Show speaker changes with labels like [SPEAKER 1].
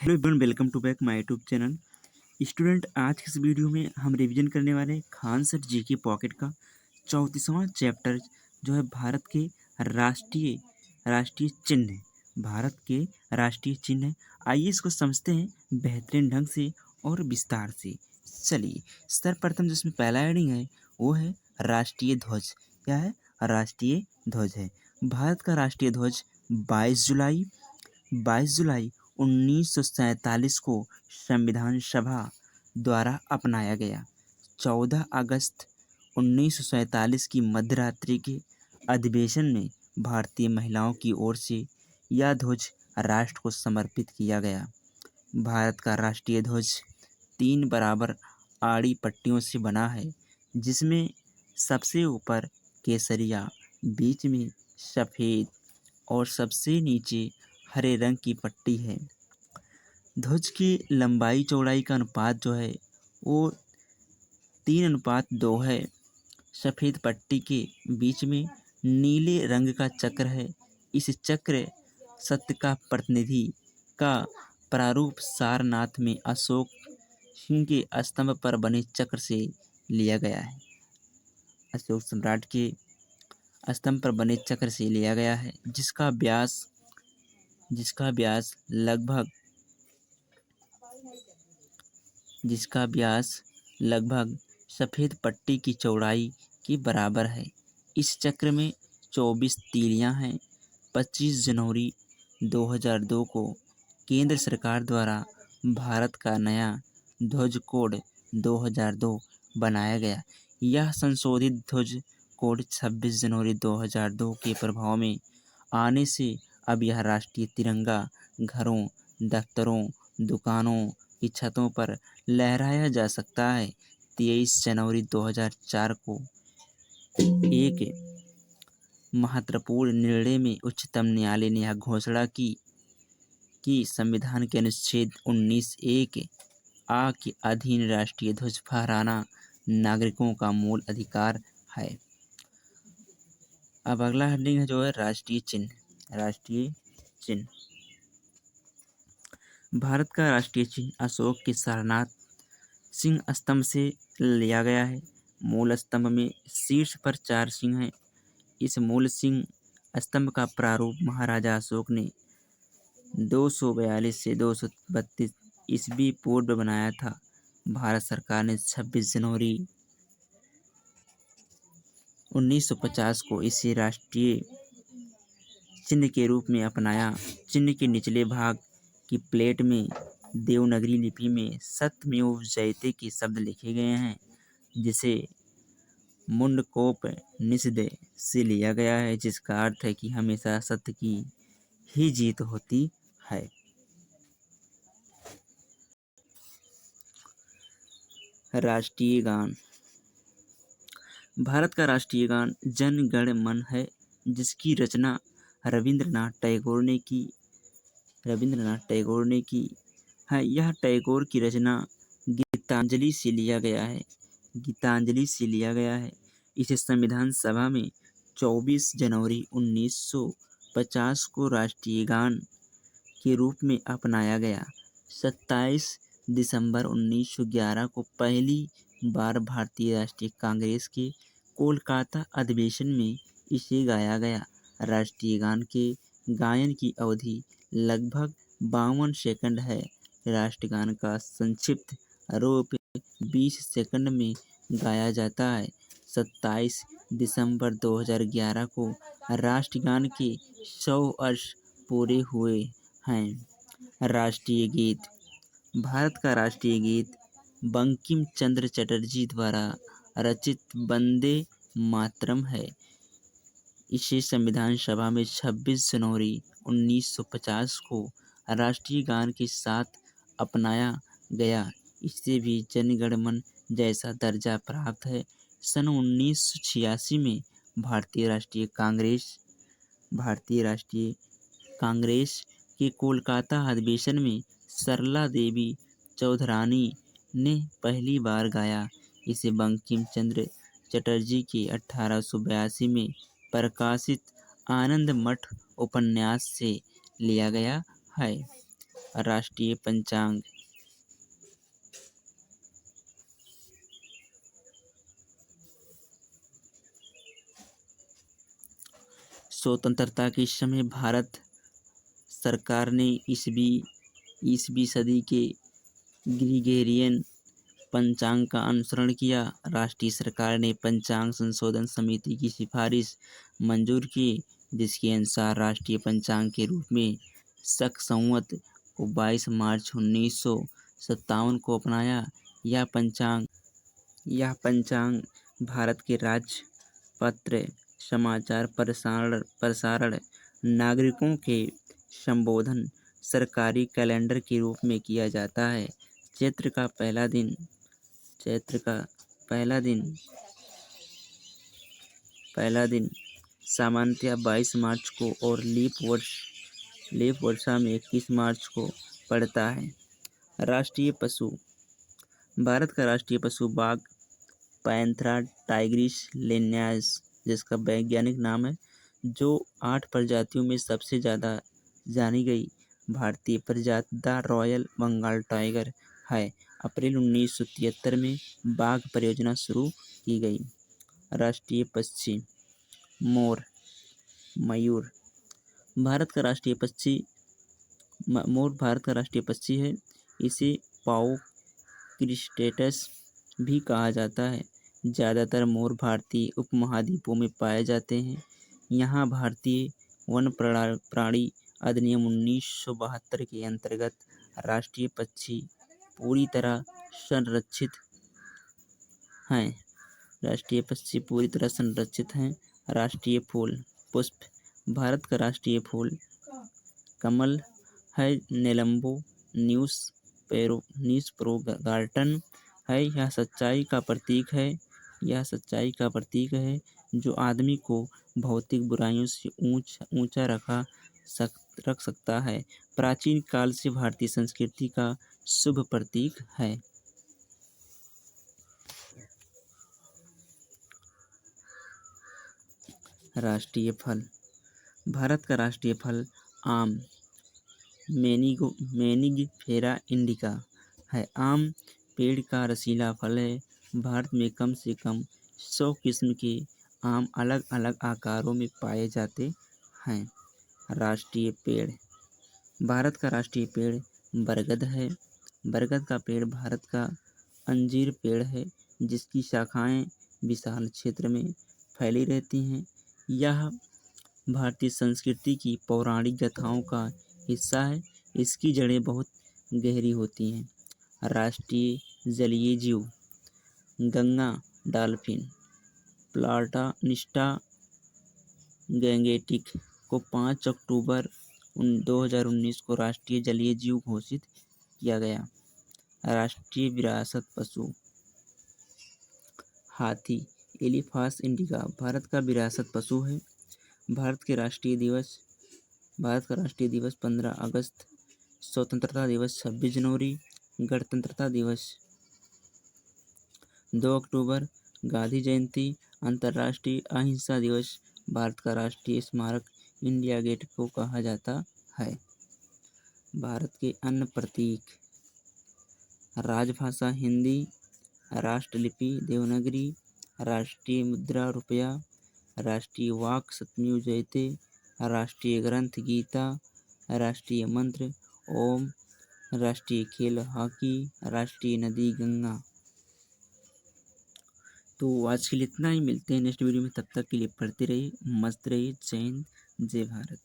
[SPEAKER 1] Hello everyone, welcome to back my YouTube channel. Student, आज के इस वीडियो में हम रिवीजन करने वाले हैं खान सर जीके पॉकेट का 34वां चैप्टर जो है भारत के राष्ट्रीय राष्ट्रीय चिन्ह। भारत के राष्ट्रीय चिन्ह है। आइए इसको समझते हैं बेहतरीन ढंग से और विस्तार से। चलिए, सर्वप्रथम जिसमें पहला हेडिंग है वो है राष्ट्रीय ध्वज। क्या है? राष्ट्रीय ध्वज है। भारत का राष्ट्रीय ध्वज 22 जुलाई 1947 को संविधान सभा द्वारा अपनाया गया। 14 अगस्त 1947 की मध्यरात्रि के अधिवेशन में भारतीय महिलाओं की ओर से यह ध्वज राष्ट्र को समर्पित किया गया। भारत का राष्ट्रीय ध्वज 3 बराबर आड़ी पट्टियों से बना है, जिसमें सबसे ऊपर केसरिया, बीच में सफ़ेद और सबसे नीचे हरे रंग की पट्टी है। ध्वज की लंबाई चौड़ाई का अनुपात जो है वो 3:2 है। सफ़ेद पट्टी के बीच में नीले रंग का चक्र है। इस चक्र सत्य का प्रतिनिधि का प्रारूप सारनाथ में अशोक सिंह के स्तंभ पर बने चक्र से लिया गया है। अशोक सम्राट के स्तंभ पर बने चक्र से लिया गया है, जिसका व्यास लगभग सफ़ेद पट्टी की चौड़ाई के बराबर है। इस चक्र में 24 तीलियां हैं। 25 जनवरी 2002 को केंद्र सरकार द्वारा भारत का नया ध्वज कोड 2002 बनाया गया। यह संशोधित ध्वज कोड 26 जनवरी 2002 के प्रभाव में आने से अब यह राष्ट्रीय तिरंगा घरों, दफ्तरों, दुकानों की छतों पर लहराया जा सकता है। 23 जनवरी 2004 को एक महत्वपूर्ण निर्णय में उच्चतम न्यायालय ने यह घोषणा की कि संविधान के अनुच्छेद 19(1) आ के अधीन राष्ट्रीय ध्वज फहराना नागरिकों का मूल अधिकार है। अब अगला हेडिंग है जो है राष्ट्रीय चिन्ह। राष्ट्रीय चिन्ह भारत का राष्ट्रीय चिन्ह अशोक के सारनाथ सिंह स्तंभ से लिया गया है। मूल स्तंभ में शीर्ष पर 4 सिंह हैं। इस मूल सिंह स्तंभ का प्रारूप महाराजा अशोक ने 242 से 232 ईस्वी पूर्व बनाया था। भारत सरकार ने 26 जनवरी 1950 को इसे राष्ट्रीय चिन्ह के रूप में अपनाया। चिन्ह के निचले भाग की प्लेट में देवनागरी लिपि में सत्यमेव जयते के शब्द लिखे गए हैं, जिसे मुंडकोप निषेध से लिया गया है, जिसका अर्थ है कि हमेशा सत्य की ही जीत होती है। राष्ट्रीय गान। भारत का राष्ट्रीय गान जन गण मन है, जिसकी रचना रविंद्रनाथ टैगोर ने की है। यह टैगोर की रचना गीतांजलि से लिया गया है। इसे संविधान सभा में 24 जनवरी 1950 को राष्ट्रीय गान के रूप में अपनाया गया। 27 दिसंबर 1911 को पहली बार भारतीय राष्ट्रीय कांग्रेस के कोलकाता अधिवेशन में इसे गाया गया। राष्ट्रीय गान के गायन की अवधि लगभग 52 सेकंड है। राष्ट्रगान का संक्षिप्त रूप 20 सेकंड में गाया जाता है। 27 दिसंबर 2011 को राष्ट्रगान के 100 वर्ष पूरे हुए हैं। राष्ट्रीय गीत। भारत का राष्ट्रीय गीत बंकिम चंद्र चटर्जी द्वारा रचित वंदे मातरम है। इसे संविधान सभा में 26 जनवरी 1950 को राष्ट्रीय गान के साथ अपनाया गया। इसे भी जन गण मन जैसा दर्जा प्राप्त है। सन 1986 में भारतीय राष्ट्रीय कांग्रेस के कोलकाता अधिवेशन में सरला देवी चौधरानी ने पहली बार गाया। इसे बंकिम चंद्र चटर्जी के 1882 में प्रकाशित आनंद मठ उपन्यास से लिया गया है। राष्ट्रीय पंचांग। स्वतंत्रता के समय भारत सरकार ने ईसवीं सदी के ग्रिगोरियन पंचांग का अनुसरण किया। राष्ट्रीय सरकार ने पंचांग संशोधन समिति की सिफारिश मंजूर की, जिसके अनुसार राष्ट्रीय पंचांग के रूप में शक संवत को 22 मार्च 1957 को अपनाया। यह पंचांग भारत के राजपत्र, समाचार प्रसारण, नागरिकों के संबोधन, सरकारी कैलेंडर के रूप में किया जाता है। चैत्र का पहला दिन सामान्यतः 22 मार्च को और लीप वर्षा में 21 मार्च को पड़ता है। राष्ट्रीय पशु। भारत का राष्ट्रीय पशु बाघ, पैंथेरा टाइग्रिस लिनियास, जिसका वैज्ञानिक नाम है, जो 8 प्रजातियों में सबसे ज़्यादा जानी गई भारतीय प्रजाति द रॉयल बंगाल टाइगर है। अप्रैल 1973 में बाघ परियोजना शुरू की गई। राष्ट्रीय पक्षी मयूर। भारत का राष्ट्रीय पक्षी है। इसे पाउक्रिस्टेटस भी कहा जाता है। ज़्यादातर मोर भारतीय उपमहाद्वीपों में पाए जाते हैं। यहाँ भारतीय वन प्राणी अधिनियम 1972 के अंतर्गत राष्ट्रीय पक्षी पूरी तरह संरक्षित हैं। राष्ट्रीय फूल पुष्प। भारत का राष्ट्रीय फूल कमल है। नेलंबो न्यूस्प्रोगाटन है। यह सच्चाई का प्रतीक है, जो आदमी को भौतिक बुराइयों से ऊंचा रख सकता है। प्राचीन काल से भारतीय संस्कृति का शुभ प्रतीक है। राष्ट्रीय फल। भारत का राष्ट्रीय फल आम मेनिगेफेरा इंडिका है। आम पेड़ का रसीला फल है। भारत में कम से कम 100 किस्म के आम अलग अलग आकारों में पाए जाते हैं। राष्ट्रीय पेड़। भारत का राष्ट्रीय पेड़ बरगद है। बरगद का पेड़ भारत का अंजीर पेड़ है, जिसकी शाखाएं विशाल क्षेत्र में फैली रहती हैं। यह भारतीय संस्कृति की पौराणिक गाथाओं का हिस्सा है। इसकी जड़ें बहुत गहरी होती हैं। राष्ट्रीय जलीय जीव गंगा डॉल्फिन प्लाटानिस्टा गैंगेटिक को 5 अक्टूबर 2019 को राष्ट्रीय जलीय जीव घोषित किया गया। राष्ट्रीय विरासत पशु हाथी एलिफेंटा इंडिका भारत का विरासत पशु है। भारत का राष्ट्रीय दिवस 15 अगस्त, स्वतंत्रता दिवस 26 जनवरी, गणतंत्रता दिवस 2 अक्टूबर, गांधी जयंती, अंतर्राष्ट्रीय अहिंसा दिवस। भारत का राष्ट्रीय स्मारक इंडिया गेट को कहा जाता है। भारत के अन्य प्रतीक। राजभाषा हिंदी, राष्ट्रलिपि देवनागरी, राष्ट्रीय मुद्रा रुपया, राष्ट्रीय वाक सत्यमेव जयते, राष्ट्रीय ग्रंथ गीता, राष्ट्रीय मंत्र ओम, राष्ट्रीय खेल हॉकी, राष्ट्रीय नदी गंगा। तो आज के लिए इतना ही। मिलते हैं नेक्स्ट वीडियो में। तब तक के लिए पढ़ते रहिए, मस्त रहिए। जय हिंद, जय भारत।